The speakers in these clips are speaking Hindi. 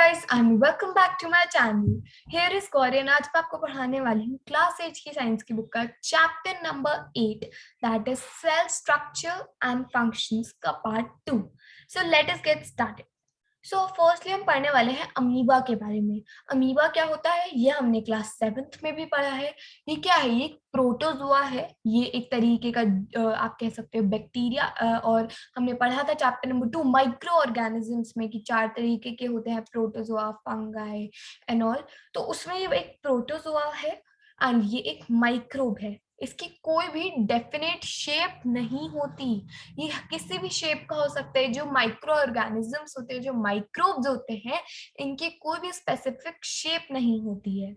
guys, and welcome back to my channel. Here is Corinne. आज मैं आपको पढ़ाने वाली हूँ क्लास 8 की साइंस की बुक का chapter number 8 that is cell structure and functions का part 2. So let us get started. Firstly हम पढ़ने वाले हैं अमीबा के बारे में. अमीबा क्या होता है ये हमने क्लास 7th में भी पढ़ा है. ये क्या है? ये एक प्रोटोजोआ है. ये एक तरीके का आप कह सकते हो बैक्टीरिया. और हमने पढ़ा था चैप्टर नंबर 2 माइक्रो ऑर्गेनिजम्स में कि 4 तरीके के होते हैं, प्रोटोजोआ, फंगाई एंड ऑल. तो उसमें ये एक प्रोटोजोआ है एंड ये एक माइक्रोब है. इसकी कोई भी डेफिनेट शेप नहीं होती. ये किसी भी शेप का हो सकता है. जो माइक्रो ऑर्गेनिजम्स होते हैं, जो माइक्रोब्स होते हैं, इनकी कोई भी स्पेसिफिक शेप नहीं होती है,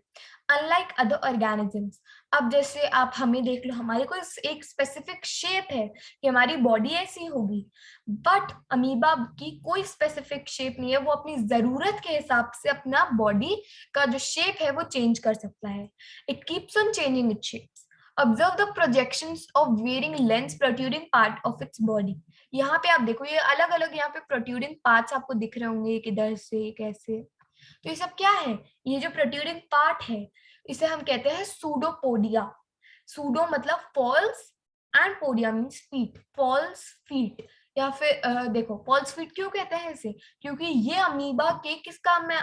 अनलाइक अदर ऑर्गेनिजम्स. अब जैसे आप हमें देख लो, हमारे को एक स्पेसिफिक शेप है कि हमारी बॉडी ऐसी होगी, बट अमीबा की कोई स्पेसिफिक शेप नहीं है. वो अपनी जरूरत के हिसाब से अपना बॉडी का जो शेप है वो चेंज कर सकता है. It keeps on changing it's shapes. Observe the projections of varying lengths protruding part of its body. यहाँ पे आप देखो, ये अलग अलग यहाँ पे प्रोट्यूडिंग पार्ट्स आपको दिख रहे होंगे, किधर से कैसे. तो ये सब क्या है? ये जो प्रोट्यूडिंग पार्ट है इसे हम कहते हैं सूडोपोडिया. सूडो मतलब false and podia means feet, false feet. या फिर देखो, फॉल्स फीट क्यों कहते हैं इसे? क्योंकि ये अमीबा के किस काम में,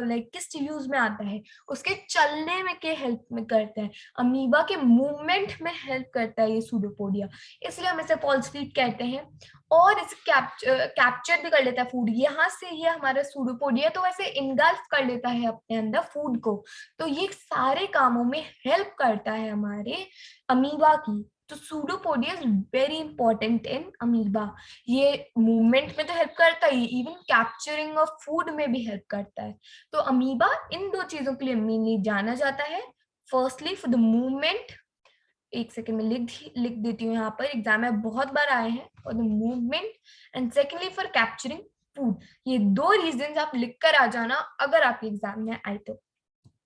लाइक किस यूज में आता है? उसके चलने में के हेल्प में करता है, अमीबा के मूवमेंट में हेल्प करता है ये सूडोपोडिया, इसलिए हम इसे फॉल्स फीट कहते हैं. और इसे कैप्चर भी कर लेता है फूड. यहाँ से ये हमारा सूडोपोडिया तो वैसे इनगल्फ कर लेता है अपने अंदर फूड को. तो ये सारे कामों में हेल्प करता है हमारे अमीबा की. तो pseudopodia is very important in amoeba. ये मूवमेंट में तो हेल्प करता है, इवन कैप्चरिंग ऑफ फूड में भी हेल्प करता है. तो अमीबा इन दो चीजों के लिए मेनली जाना जाता है. फर्स्टली फॉर द मूवमेंट, एक सेकेंड में लिख देती हूँ, यहाँ पर एग्जाम में बहुत बार आए हैं, for the movement and secondly for capturing food. ये दो रीजन आप लिख कर आ जाना अगर आपके एग्जाम में आए तो.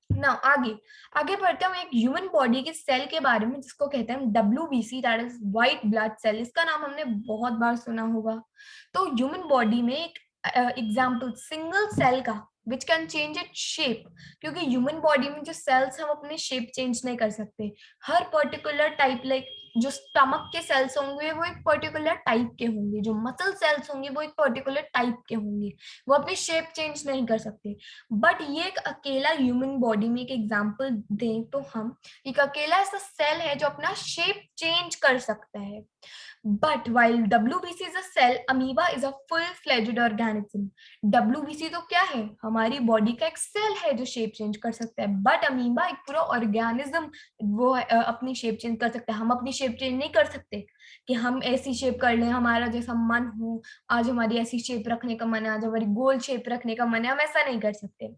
ना आगे आगे बढ़ते हैं एक ह्यूमन बॉडी के सेल के बारे में जिसको कहते हैं WBC, that is white blood cell. इसका नाम हमने बहुत बार सुना होगा. तो ह्यूमन बॉडी में एक एग्जाम्पल सिंगल सेल का which can change it shape. क्योंकि ह्यूमन बॉडी में जो सेल्स हम अपने शेप चेंज नहीं कर सकते. हर पर्टिकुलर टाइप, लाइक जो स्टमक के सेल्स होंगे वो एक पर्टिकुलर टाइप के होंगे, जो मसल सेल्स होंगे वो एक पर्टिकुलर टाइप के होंगे, वो अपनी शेप चेंज नहीं कर सकते. बट ये एक अकेला ह्यूमन बॉडी में एक एग्जांपल दें तो हम एक अकेला ऐसा सेल है जो अपना शेप चेंज कर सकता है. But while WBC is a cell, amoeba is a full-fledged organism. WBC तो क्या है? हमारी बॉडी का एक सेल है जो शेप चेंज कर सकता है. बट अमीबा एक पूरा ऑर्गेनिज्म, वो अपनी शेप चेंज कर सकता है. हम अपनी शेप चेंज नहीं कर सकते कि हम ऐसी शेप कर लें, हमारा जैसा मन हो. आज हमारी ऐसी शेप रखने का मन है, आज हमारी गोल शेप रखने का मन है, हम ऐसा नहीं कर सकते.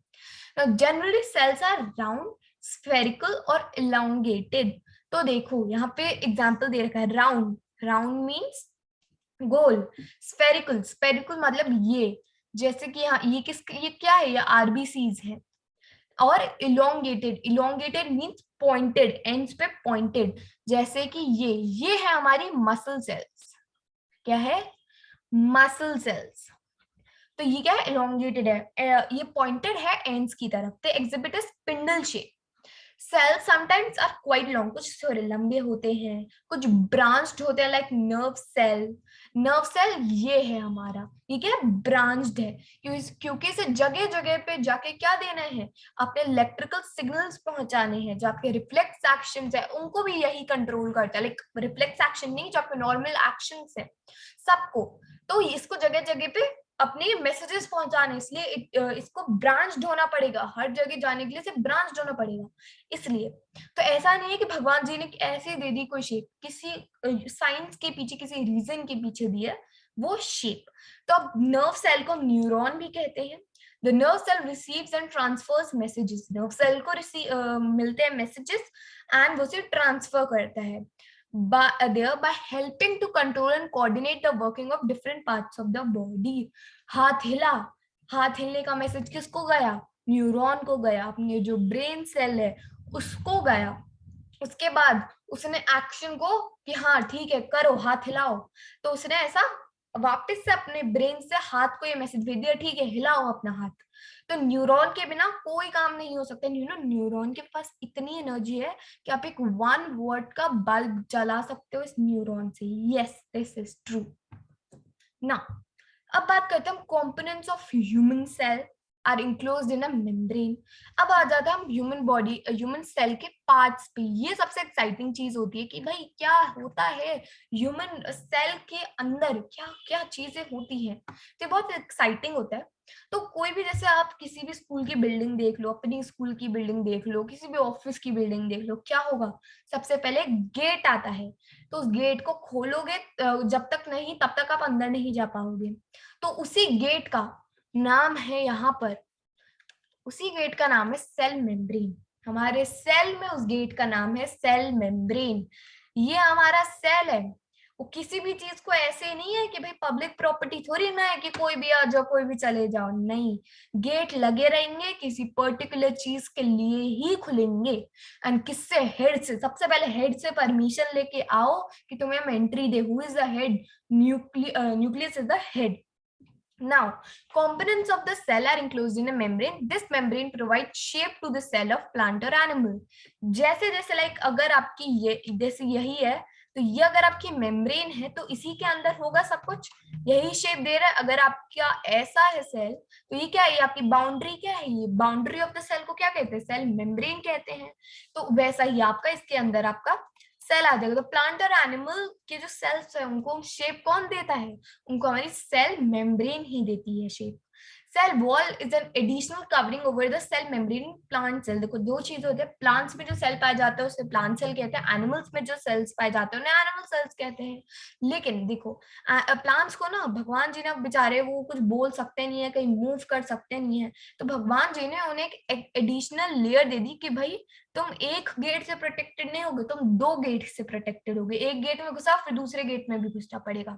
Generally cells are round, spherical और इलांगेटेड. तो देखो यहाँ पे एग्जाम्पल दे रखा है. राउंड, राउंड मीन्स गोल. स्फेरिकल, स्फेरिकल मतलब ये, जैसे कि यहाँ ये क्या है? ये आरबीसीज है. और elongated, elongated means pointed, ends पे पॉइंटेड. जैसे कि ये है हमारी मसल सेल्स. क्या है? Muscle cells. तो ये क्या है? इलोंगेटेड है, ये पॉइंटेड है एंड्स की तरफ. तो exhibit a spindle shape. Cells sometimes are quite long, कुछ थोड़े लंबे होते हैं, कुछ ब्रांच्ड होते हैं, like nerve cell. Nerve cell ये है हमारा, ये क्या है? ब्रांच्ड है. क्योंकि इसे जगह जगह पे जाके क्या देना है? अपने इलेक्ट्रिकल सिग्नल्स पहुंचाने हैं. जो आपके रिफ्लेक्स एक्शंस है उनको भी यही कंट्रोल करता है. लाइक रिफ्लेक्स एक्शन नहीं, जो आपके नॉर्मल एक्शंस है सबको. तो इसको जगह जगह पे अपने मैसेजेस पहुंचाने, इसलिए इसको ब्रांच होना पड़ेगा. हर जगह जाने के लिए इसे ब्रांच होना पड़ेगा. इसलिए तो ऐसा नहीं है कि भगवान जी ने ऐसे दे दी कोई शेप, किसी साइंस के पीछे, किसी रीजन के पीछे दी है वो शेप. तो अब नर्व सेल को न्यूरॉन भी कहते हैं. The nerve cell receives and transfers messages. Nerve cell को मिलते हैं मैसेजेस एंड वो उसे ट्रांसफर करता है by helping to control and coordinate the working of different parts of the body. हाथ हिला, हाथ हिलने का मैसेज किसको गया? न्यूरॉन को गया, अपने जो ब्रेन सेल है उसको गया. उसके बाद उसने एक्शन को कि हाँ ठीक है करो, हाथ हिलाओ, तो उसने ऐसा वापस से अपने ब्रेन से हाथ को ये मैसेज भेज दिया, ठीक है हिलाओ अपना हाथ। तो न्यूरॉन के बिना कोई काम नहीं हो सकता। न्यूरॉन के पास इतनी एनर्जी है कि आप एक 1 वॉट का बल्ब जला सकते हो इस न्यूरॉन से। Yes, this is true. ना, अब बात करते हैं हम components of human cell are enclosed in a membrane. अब आ जाता है हम ह्यूमन बॉडी, ह्यूमन सेल के पार्ट्स पे। ये सबसे एक्साइटिंग चीज होती है कि भाई क्या होता है ह्यूमन सेल के अंदर, क्या क्या चीजें होती हैं। तो ये बहुत एक्साइटिंग होता है। तो कोई भी, जैसे आप किसी भी स्कूल की बिल्डिंग देख लो, अपनी स्कूल की बिल्डिंग देख लो, किसी भी ऑफिस की बिल्डिंग देख लो, क्या होगा? सबसे पहले गेट आता है। तो उस गेट को खोलोगे, जब तक नहीं तब तक आप अंदर नहीं जा पाओगे। तो उसी गेट का नाम है यहाँ पर, उसी गेट का नाम है सेल मेम्ब्रेन। हमारे सेल में उस गेट का नाम है सेल मेम्ब्रेन। ये हमारा सेल है। वो किसी भी चीज को ऐसे नहीं है कि भाई पब्लिक प्रॉपर्टी थोड़ी ना है कि कोई भी आ जाओ कोई भी चले जाओ, नहीं। गेट लगे रहेंगे, किसी पर्टिकुलर चीज के लिए ही खुलेंगे। एंड किससे? हेड से। सबसे पहले हेड से परमिशन लेके आओ कि तुम्हें हम entry they. Who is the head? Nucleus is the head. Now, components of the cell are enclosed in a membrane. This membrane provides shape to the cell of plant or animal. जैसे जैसे लाइक अगर आपकी ये जैसे यही है, तो ये अगर आपकी मेम्ब्रेन है तो इसी के अंदर होगा सब कुछ, यही शेप दे रहा है। अगर आपका ऐसा है सेल, तो ये क्या है? ये आपकी बाउंड्री क्या है? ये बाउंड्री ऑफ द सेल को क्या कहते हैं? सेल मेम्ब्रेन कहते हैं। तो वैसा ही आपका इसके अंदर आपका सेल आ जाएगा। तो प्लांट और एनिमल के जो सेल्स है उनको शेप कौन देता है? उनको हमारी सेल मेम्ब्रेन ही देती है shape. Cell wall is an additional covering over the cell membrane in plant cell. देखो दो चीज होते हैं, प्लांट्स में जो सेल पाए जाते हैं उसे प्लांट सेल कहते हैं, एनिमल्स में जो सेल्स पाए जाते हैं उन्हें एनिमल सेल्स कहते हैं। लेकिन देखो प्लांट्स को ना भगवान जी ने बेचारे वो कुछ बोल सकते नहीं है, कहीं मूव कर सकते नहीं है, तो भगवान जी ने उन्हें एक एडिशनल लेयर दे दी कि भाई तुम एक गेट से प्रोटेक्टेड नहीं होगे, तुम दो गेट से प्रोटेक्टेड होगे। एक गेट में घुसा फिर दूसरे गेट में भी घुसना पड़ेगा।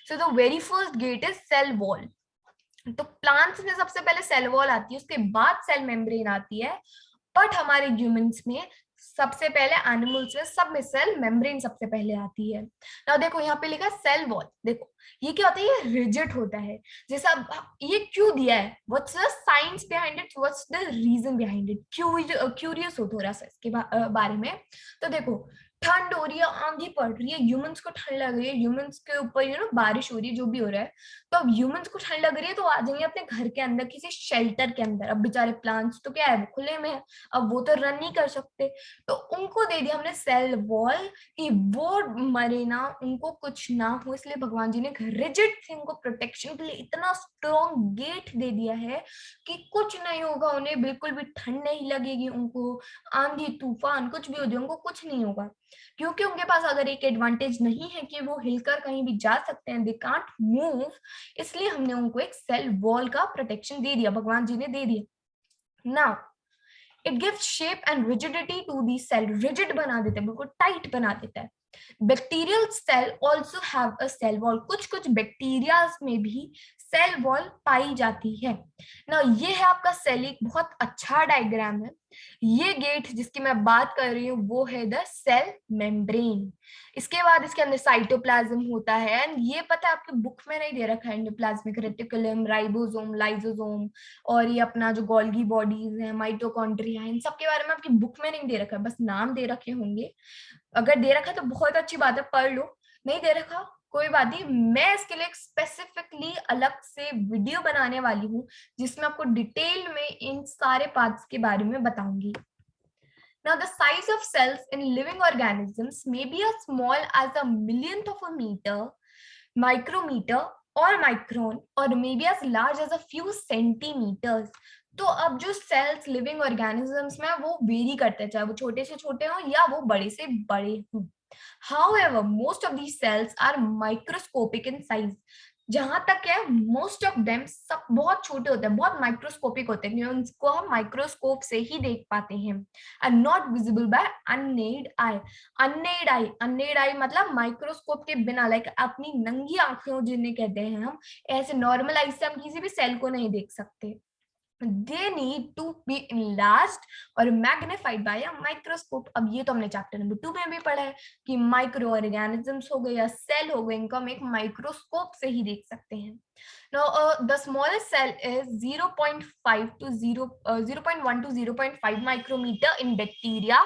So the very first gate is cell wall. तो प्लांट्स में सबसे पहले सेल वॉल आती है, उसके बाद सेल मेम्ब्रेन आती है। बट हमारे ह्यूमंस में सबसे पहले, एनिमल्स में सब में सेल मेम्ब्रेन सबसे पहले आती है। ना देखो यहाँ पे लिखा सेल वॉल। देखो ये क्या होता है? ये रिजिड होता है। जैसा ये क्यों दिया है, what's the science behind it, what's the reason behind it, curious हो थोड़ा सा इसके बारे में। तो देखो ठंड हो रही है, आंधी पड़ रही है, ह्यूमंस को ठंड लग रही है, ह्यूमंस के ऊपर बारिश हो रही है, जो भी हो रहा है, तो अब ह्यूमंस को ठंड लग रही है तो आ जाएंगे अपने घर के अंदर किसी शेल्टर के अंदर। अब बेचारे प्लांट्स तो क्या है, वो खुले में है, अब वो तो रन नहीं कर सकते, तो उनको दे दिया हमने सेल वॉल कि वो मरे ना, उनको कुछ ना हो। इसलिए भगवान जी ने रिजिड से उनको प्रोटेक्शन के लिए इतना स्ट्रॉन्ग गेट दे दिया है कि कुछ नहीं होगा उन्हें, बिल्कुल भी ठंड नहीं लगेगी उनको, आंधी तूफान कुछ भी हो जाए उनको कुछ नहीं होगा। क्योंकि उनके पास अगर एक एडवांटेज नहीं है कि वो हिलकर कहीं भी जा सकते हैं, दे कांट मूव, इसलिए हमने उनको एक सेल वॉल का प्रोटेक्शन दे दिया, भगवान जी ने दे दिया। Now it gives shape and rigidity to the cell. Rigid बना देता है, बिल्कुल टाइट बना देता है। Bacterial cell also have a cell wall. कुछ कुछ बैक्टीरिया में भी सेल वॉल पाई जाती है ना। ये है आपका सेल, एक बहुत अच्छा डायग्राम है। ये गेट जिसकी मैं बात कर रही हूँ वो है द सेल मेम्ब्रेन। इसके बाद इसके अंदर साइटोप्लाज्म होता है, एंड ये पता है आपके बुक में नहीं दे रखा है, एंडोप्लाज्मिक रेटिकुलम, राइबोसोम, लाइसोसोम, और ये अपना जो गोल्गी बॉडीज है, माइटोकॉन्ड्रिया, इन सब के बारे में आपकी बुक में नहीं दे रखा है, बस नाम दे रखे होंगे। अगर दे रखा है तो बहुत अच्छी बात है, पढ़ लो। नहीं दे रखा कोई बात नहीं, मैं इसके लिए स्पेसिफिकली अलग से वीडियो बनाने वाली हूँ जिसमें आपको डिटेल में इन सारे पार्ट्स के बारे में बताऊंगी। Now, the size of cells in living organisms may be as small as a millionth of a meter, micrometer or micron, or may be as large as a few centimeters. तो अब जो सेल्स लिविंग ऑर्गेनिजम्स में वो वेरी करते हैं, चाहे वो छोटे से छोटे हों या वो बड़े से बड़े हों। However, most of these cells are microscopic in size. जहां तक है मोस्ट ऑफ देम सब बहुत छोटे होते हैं, बहुत माइक्रोस्कोपिक होते हैं, उनको हम माइक्रोस्कोप से ही देख पाते हैं, एंड नॉट विजिबल बाय अननेड आई। अननेड आई मतलब माइक्रोस्कोप के बिना, लाइक अपनी नंगी आंखें जिन्हें कहते हैं हम, ऐसे नॉर्मल आई से हम किसी भी सेल को नहीं देख सकते। they need to be enlarged और magnified by a microscope। अब ये तो हमने चैप्टर नंबर 2 में भी पढ़ा है कि माइक्रो ऑर्गेनिजम्स हो गए या सेल हो गए, इनको हम एक माइक्रोस्कोप से ही देख सकते हैं। Now, the smallest cell is 0.5 to 0.1 to 0.5 micrometer in bacteria,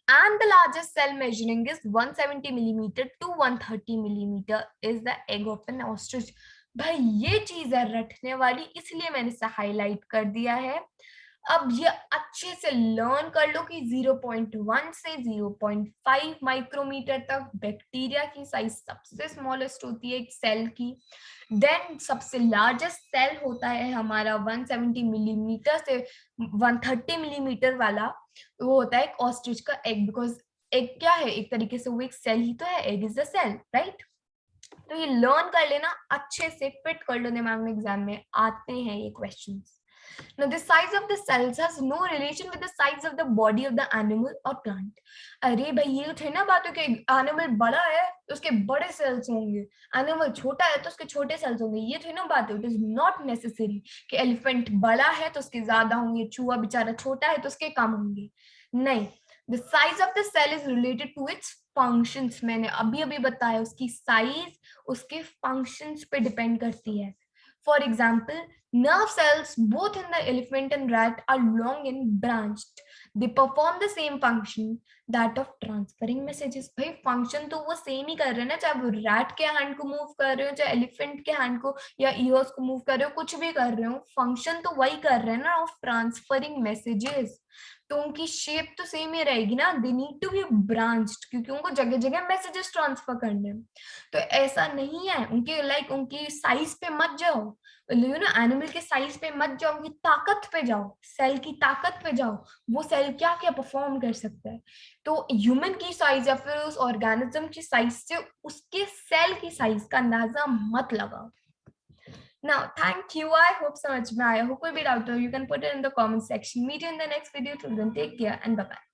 and the largest cell measuring is 170 millimeter to 130 millimeter is the egg of an ostrich। भाई ये चीज है रटने वाली, इसलिए मैंने इसे हाईलाइट कर दिया है। अब ये अच्छे से लर्न कर लो कि 0.1 से 0.5 माइक्रोमीटर तक बैक्टीरिया की साइज सबसे स्मॉलेस्ट होती है एक सेल की। देन सबसे लार्जेस्ट सेल होता है हमारा 170 मिलीमीटर से 130 मिलीमीटर वाला, वो होता है एक ऑस्ट्रिच का एग। बिकॉज एग क्या है, एक तरीके से वो एक सेल ही तो है, egg is the cell, right. तो ये लर्न कर लेना, अच्छे से फिट कर लो दिमाग में, एग्जाम में आते हैं ये questions. Now, the size of the cells has no relation with the size of the body of the animal or plant। अरे भाई ये थे ना बात कि एनिमल बड़ा है तो उसके बड़े सेल्स होंगे, एनिमल छोटा है तो उसके छोटे सेल्स होंगे, ये थे ना बात। इट इज नॉट नेसेसरी कि एलिफेंट बड़ा है तो उसके ज्यादा होंगे, चूहा बेचारा छोटा है तो उसके कम होंगे, नहीं। The size of the cell is related to its functions. मैंने अभी अभी बताया उसकी साइज उसके फंक्शंस पे डिपेंड करती है। For example, nerve cells both in the elephant and rat are long and branched. They perform the same function, that of transferring messages। भाई फंक्शन तो वो सेम ही कर रहे हैं ना, चाहे वो रैट के हैंड को मूव कर रहे हो, चाहे एलिफेंट के हैंड को या ईयर्स को मूव कर रहे हो, कुछ भी कर रहे हो, फंक्शन तो वही कर रहे हैं ना, ऑफ ट्रांसफरिंग मैसेजेस। तो उनकी शेप तो सेम ही रहेगी ना। They need to be branched क्योंकि उनको जगह जगह मैसेजेस ट्रांसफर करने हैं। तो ऐसा नहीं है उनके लाइक उनकी साइज पे मत जाओ, यू नो एनिमल के साइज पे मत जाओ, उनकी ताकत पे जाओ, सेल की ताकत पे जाओ, वो सेल क्या क्या परफॉर्म कर सकता है। तो ह्यूमन की साइज या फिर उस ऑर्गेनिज्म की साइज से उसके सेल की साइज का अंदाजा मत लगाओ। Now, thank you. I hope समझ में आया हो। कोई भी डाउट हो, you can put it in the comment section. Meet you in the next video. Till then, take care and bye bye.